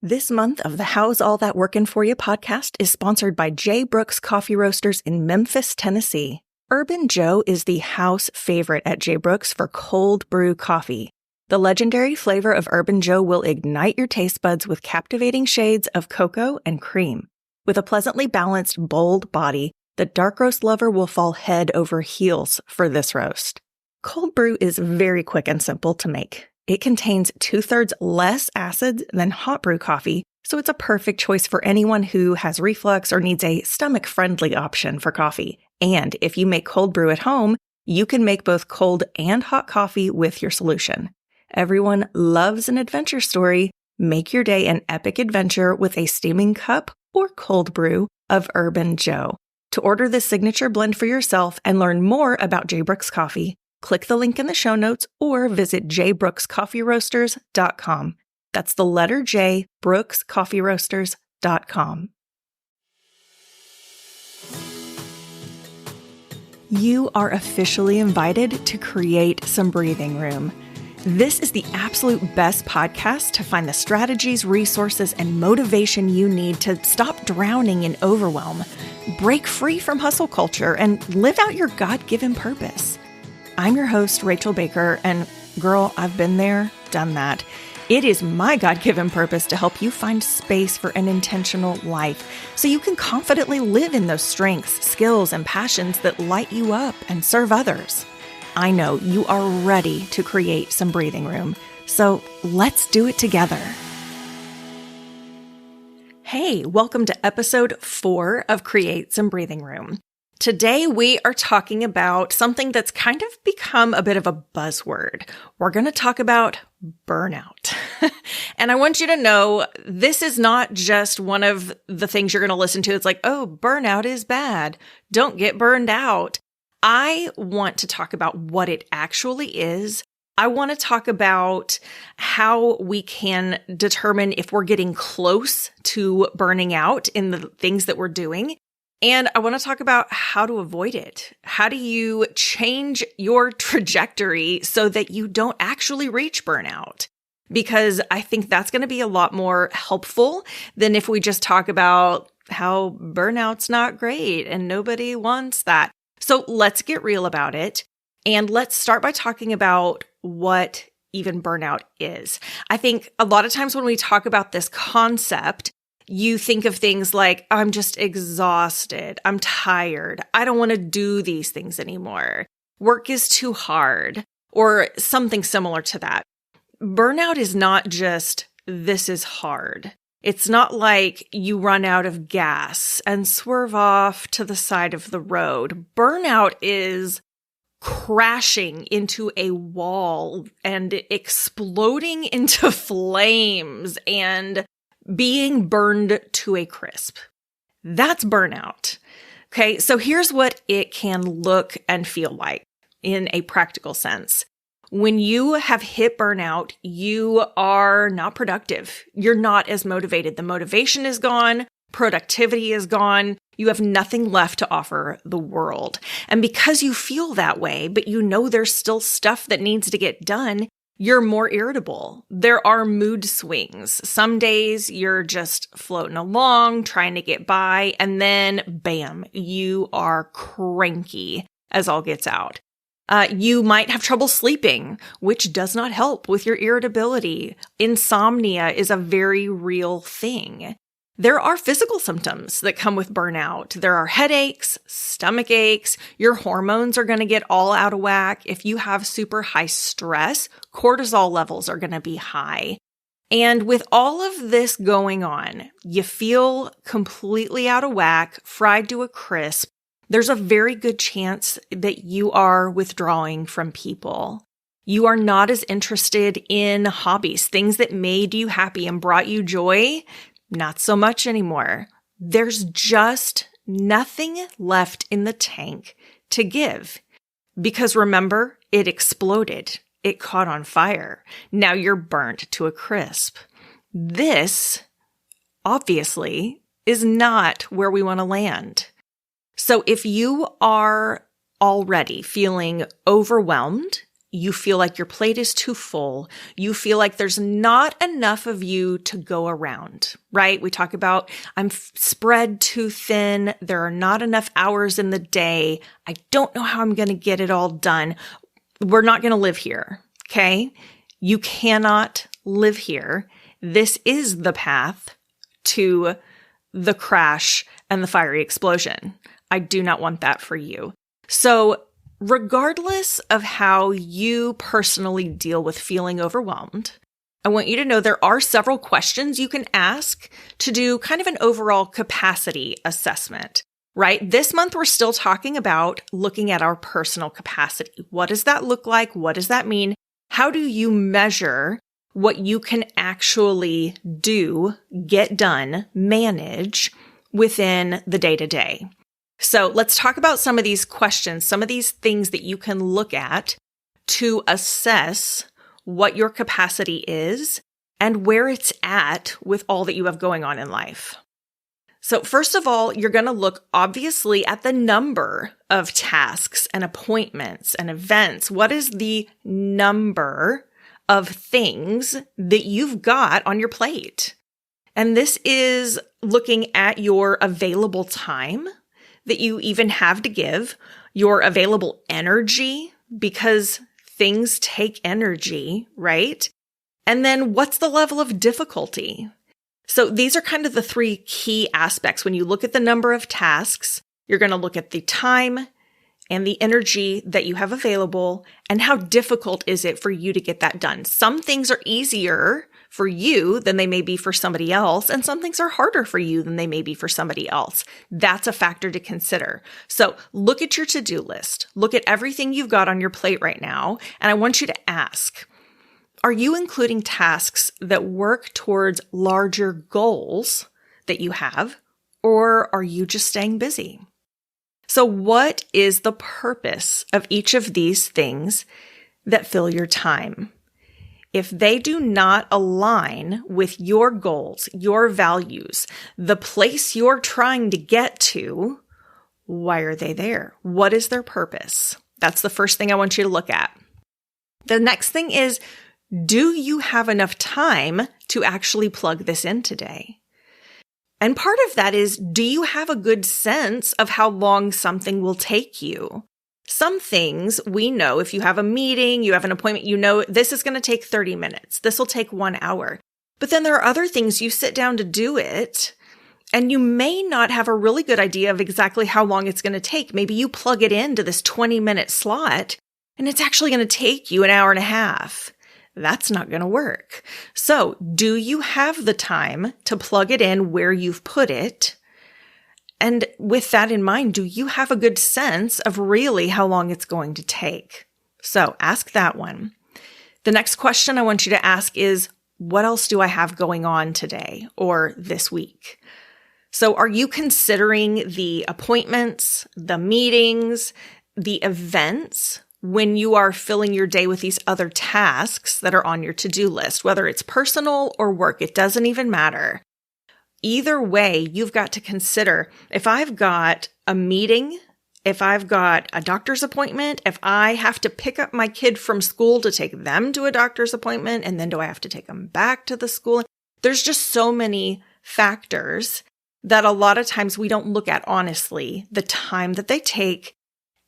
This month of the How's All That Workin' For You podcast is sponsored by J. Brooks Coffee Roasters in Memphis, Tennessee. Urban Joe is the house favorite at J. Brooks for cold brew coffee. The legendary flavor of Urban Joe will ignite your taste buds with captivating shades of cocoa and cream. With a pleasantly balanced, bold body, the dark roast lover will fall head over heels for this roast. Cold brew is very quick and simple to make. It contains 2/3 less acids than hot brew coffee, so it's a perfect choice for anyone who has reflux or needs a stomach-friendly option for coffee. And if you make cold brew at home, you can make both cold and hot coffee with your solution. Everyone loves an adventure story. Make your day an epic adventure with a steaming cup or cold brew of Urban Joe. To order this signature blend for yourself and learn more about J. Brooks Coffee, click the link in the show notes or visit jbrookscoffeeroasters.com. That's the letter J, brookscoffeeroasters.com. You are officially invited to create some breathing room. This is the absolute best podcast to find the strategies, resources, and motivation you need to stop drowning in overwhelm, break free from hustle culture, and live out your God-given purpose. I'm your host, Rachel Baker, and girl, I've been there, done that. It is my God-given purpose to help you find space for an intentional life so you can confidently live in those strengths, skills, and passions that light you up and serve others. I know you are ready to create some breathing room, so let's do it together. Hey, welcome to episode 4 of Create Some Breathing Room. Today, we are talking about something that's kind of become a bit of a buzzword. We're going to talk about burnout. And I want you to know, this is not just one of the things you're going to listen to. It's like, oh, burnout is bad. Don't get burned out. I want to talk about what it actually is. I want to talk about how we can determine if we're getting close to burning out in the things that we're doing. And I want to talk about how to avoid it. How do you change your trajectory so that you don't actually reach burnout? Because I think that's going to be a lot more helpful than if we just talk about how burnout's not great and nobody wants that. So let's get real about it. And let's start by talking about what even burnout is. I think a lot of times when we talk about this concept, you think of things like, I'm just exhausted. I'm tired. I don't want to do these things anymore. Work is too hard, or something similar to that. Burnout is not just, this is hard. It's not like you run out of gas and swerve off to the side of the road. Burnout is crashing into a wall and exploding into flames and being burned to a crisp. That's burnout. Okay, so here's what it can look and feel like in a practical sense. When you have hit burnout, you are not productive. You're not as motivated. The motivation is gone. Productivity is gone. You have nothing left to offer the world. And because you feel that way, but you know there's still stuff that needs to get done, you're more irritable. There are mood swings. Some days you're just floating along, trying to get by, and then bam, you are cranky as all gets out. You might have trouble sleeping, which does not help with your irritability. Insomnia is a very real thing. There are physical symptoms that come with burnout. There are headaches, stomach aches. Your hormones are going to get all out of whack. If you have super high stress, cortisol levels are going to be high. And with all of this going on, you feel completely out of whack, fried to a crisp. There's a very good chance that you are withdrawing from people. You are not as interested in hobbies, things that made you happy and brought you joy. Not so much anymore. There's just nothing left in the tank to give. Because remember, it exploded. It caught on fire. Now you're burnt to a crisp. This, obviously, is not where we want to land. So if you are already feeling overwhelmed you feel like your plate is too full. You feel like there's not enough of you to go around, right? We talk about I'm spread too thin. There are not enough hours in the day. I don't know how I'm going to get it all done. We're not going to live here, okay? You cannot live here. This is the path to the crash and the fiery explosion. I do not want that for you. So regardless of how you personally deal with feeling overwhelmed, I want you to know there are several questions you can ask to do kind of an overall capacity assessment, right? This month, we're still talking about looking at our personal capacity. What does that look like? What does that mean? How do you measure what you can actually do, get done, manage within the day-to-day? So let's talk about some of these questions, some of these things that you can look at to assess what your capacity is and where it's at with all that you have going on in life. So first of all, you're going to look obviously at the number of tasks and appointments and events. What is the number of things that you've got on your plate? And this is looking at your available time that you even have to give, your available energy, because things take energy, right? And then what's the level of difficulty? So these are kind of the three key aspects. When you look at the number of tasks, you're going to look at the time and the energy that you have available and how difficult is it for you to get that done. Some things are easier for you than they may be for somebody else, and some things are harder for you than they may be for somebody else. That's a factor to consider. So look at your to-do list. Look at everything you've got on your plate right now, and I want you to ask, are you including tasks that work towards larger goals that you have, or are you just staying busy? So what is the purpose of each of these things that fill your time? If they do not align with your goals, your values, the place you're trying to get to, why are they there? What is their purpose? That's the first thing I want you to look at. The next thing is, do you have enough time to actually plug this in today? And part of that is, do you have a good sense of how long something will take you? Some things we know, if you have a meeting, you have an appointment, you know this is going to take 30 minutes. This will take 1 hour. But then there are other things you sit down to do it, and you may not have a really good idea of exactly how long it's going to take. Maybe you plug it into this 20-minute slot, and it's actually going to take you an hour and a half. That's not going to work. So do you have the time to plug it in where you've put it? And with that in mind, do you have a good sense of really how long it's going to take? So ask that one. The next question I want you to ask is, what else do I have going on today or this week? So are you considering the appointments, the meetings, the events when you are filling your day with these other tasks that are on your to-do list, whether it's personal or work? It doesn't even matter. Either way, you've got to consider, if I've got a meeting, if I've got a doctor's appointment, if I have to pick up my kid from school to take them to a doctor's appointment, and then do I have to take them back to the school? There's just so many factors that a lot of times we don't look at honestly, the time that they take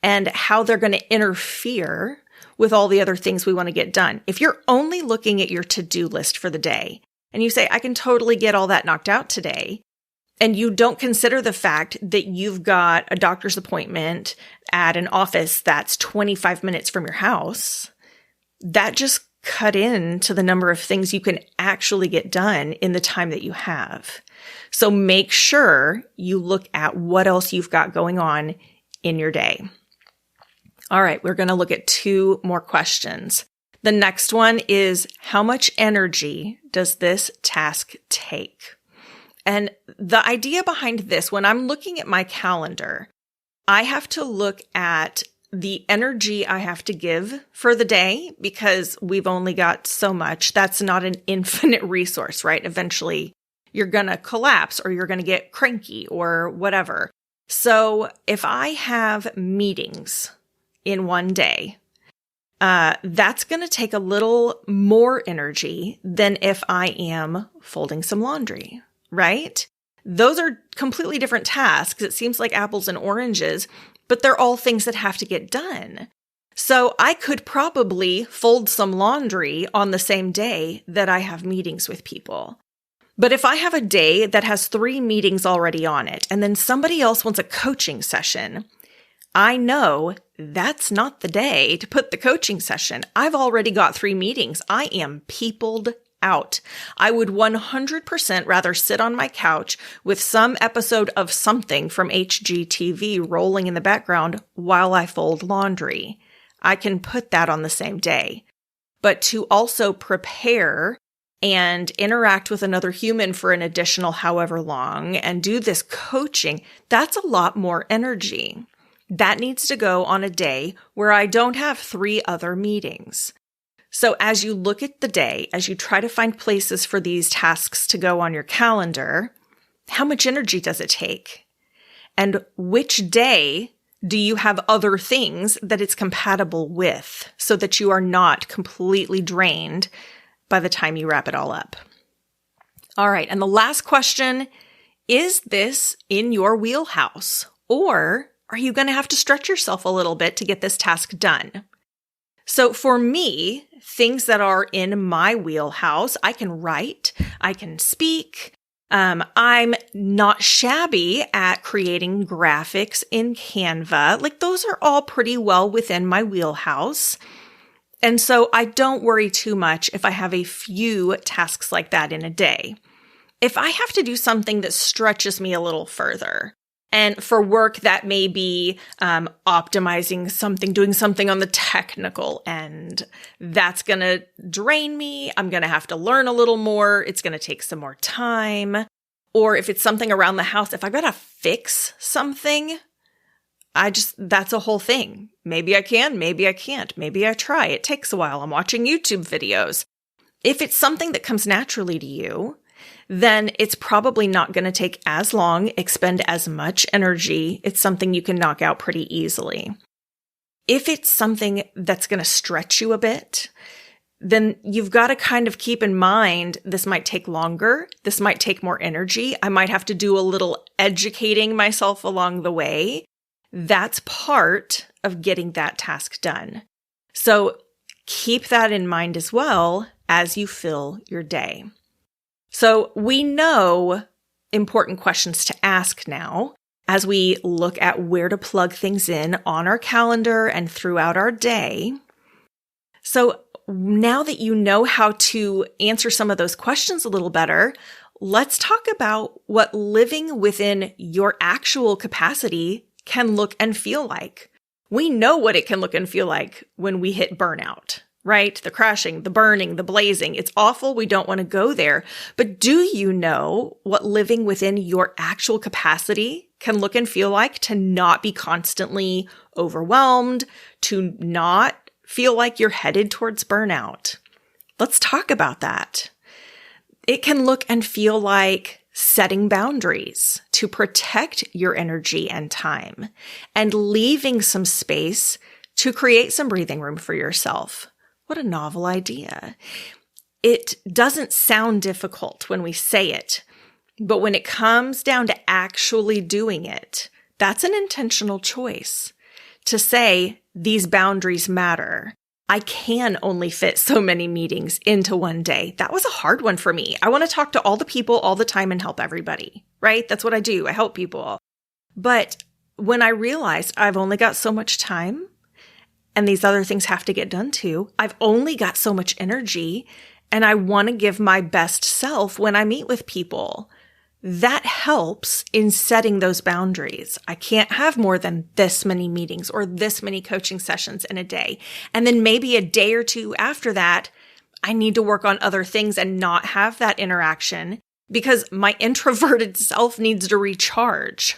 and how they're going to interfere with all the other things we want to get done. If you're only looking at your to-do list for the day, and you say, I can totally get all that knocked out today, and you don't consider the fact that you've got a doctor's appointment at an office that's 25 minutes from your house, that just cut into the number of things you can actually get done in the time that you have. So make sure you look at what else you've got going on in your day. All right, we're going to look at 2 more questions. The next one is, how much energy does this task take? And the idea behind this, when I'm looking at my calendar, I have to look at the energy I have to give for the day because we've only got so much. That's not an infinite resource, right? Eventually, you're going to collapse or you're going to get cranky or whatever. So if I have meetings in one day, that's going to take a little more energy than if I am folding some laundry, right? Those are completely different tasks. It seems like apples and oranges, but they're all things that have to get done. So I could probably fold some laundry on the same day that I have meetings with people. But if I have a day that has 3 meetings already on it, and then somebody else wants a coaching session, I know that's not the day to put the coaching session. I've already got 3 meetings. I am peopled out. I would 100% rather sit on my couch with some episode of something from HGTV rolling in the background while I fold laundry. I can put that on the same day. But to also prepare and interact with another human for an additional however long and do this coaching, that's a lot more energy. That needs to go on a day where I don't have 3 other meetings. So as you look at the day, as you try to find places for these tasks to go on your calendar, how much energy does it take? And which day do you have other things that it's compatible with so that you are not completely drained by the time you wrap it all up? All right. And the last question, is this in your wheelhouse? Or are you going to have to stretch yourself a little bit to get this task done? So for me, things that are in my wheelhouse, I can write, I can speak. I'm not shabby at creating graphics in Canva. Like those are all pretty well within my wheelhouse. And so I don't worry too much if I have a few tasks like that in a day. If I have to do something that stretches me a little further, and for work that may be optimizing something, doing something on the technical end, that's going to drain me. I'm going to have to learn a little more. It's going to take some more time. Or if it's something around the house, if I got to fix something, that's a whole thing. Maybe I can, maybe I can't. Maybe I try. It takes a while. I'm watching YouTube videos. If it's something that comes naturally to you, then it's probably not going to take as long, expend as much energy. It's something you can knock out pretty easily. If it's something that's going to stretch you a bit, then you've got to kind of keep in mind this might take longer. This might take more energy. I might have to do a little educating myself along the way. That's part of getting that task done. So keep that in mind as well as you fill your day. So we know important questions to ask now as we look at where to plug things in on our calendar and throughout our day. So now that you know how to answer some of those questions a little better, let's talk about what living within your actual capacity can look and feel like. We know what it can look and feel like when we hit burnout. Right? The crashing, the burning, the blazing. It's awful. We don't want to go there. But do you know what living within your actual capacity can look and feel like to not be constantly overwhelmed, to not feel like you're headed towards burnout? Let's talk about that. It can look and feel like setting boundaries to protect your energy and time and leaving some space to create some breathing room for yourself. What a novel idea. It doesn't sound difficult when we say it, but when it comes down to actually doing it, that's an intentional choice to say these boundaries matter. I can only fit so many meetings into one day. That was a hard one for me. I want to talk to all the people all the time and help everybody, right? That's what I do. I help people. But when I realized I've only got so much time, and these other things have to get done too, I've only got so much energy, and I want to give my best self when I meet with people. That helps in setting those boundaries. I can't have more than this many meetings or this many coaching sessions in a day. And then maybe a day or two after that, I need to work on other things and not have that interaction because my introverted self needs to recharge.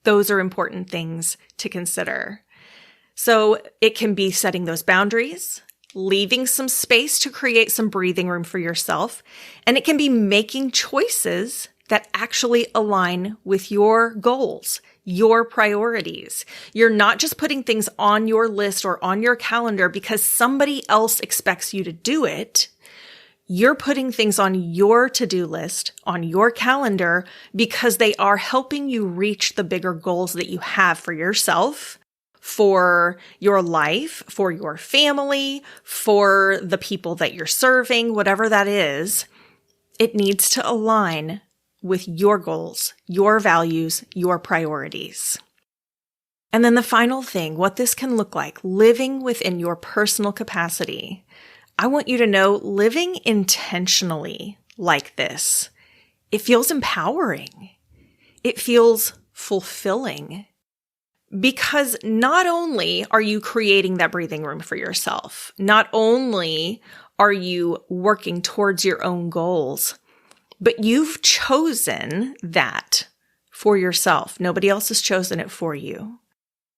Those are important things to consider. So it can be setting those boundaries, leaving some space to create some breathing room for yourself, and it can be making choices that actually align with your goals, your priorities. You're not just putting things on your list or on your calendar because somebody else expects you to do it. You're putting things on your to-do list, on your calendar, because they are helping you reach the bigger goals that you have for yourself, for your life, for your family, for the people that you're serving, whatever that is. It needs to align with your goals, your values, your priorities. And then the final thing, what this can look like, living within your personal capacity. I want you to know living intentionally like this, it feels empowering. It feels fulfilling because not only are you creating that breathing room for yourself, not only are you working towards your own goals, but you've chosen that for yourself. Nobody else has chosen it for you.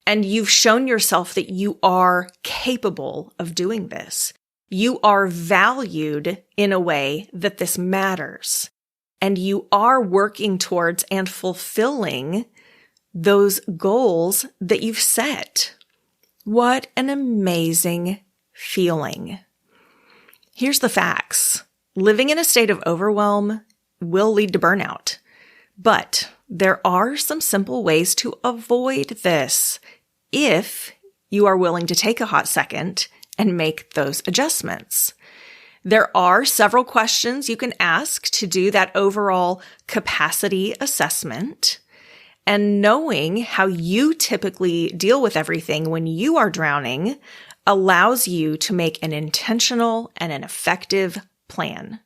And you've shown yourself that you are capable of doing this. You are valued in a way that this matters. And you are working towards and fulfilling those goals that you've set. What an amazing feeling. Here's the facts. Living in a state of overwhelm will lead to burnout. But there are some simple ways to avoid this if you are willing to take a hot second and make those adjustments. There are several questions you can ask to do that overall capacity assessment. And knowing how you typically deal with everything when you are drowning allows you to make an intentional and an effective plan.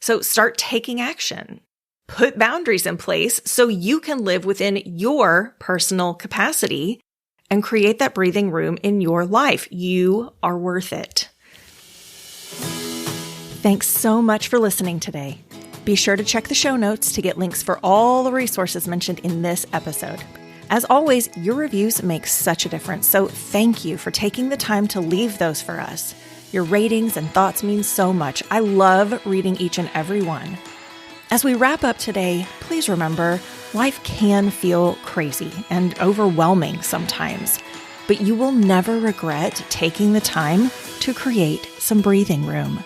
So start taking action. Put boundaries in place so you can live within your personal capacity and create that breathing room in your life. You are worth it. Thanks so much for listening today. Be sure to check the show notes to get links for all the resources mentioned in this episode. As always, your reviews make such a difference, so thank you for taking the time to leave those for us. Your ratings and thoughts mean so much. I love reading each and every one. As we wrap up today, please remember, life can feel crazy and overwhelming sometimes, but you will never regret taking the time to create some breathing room.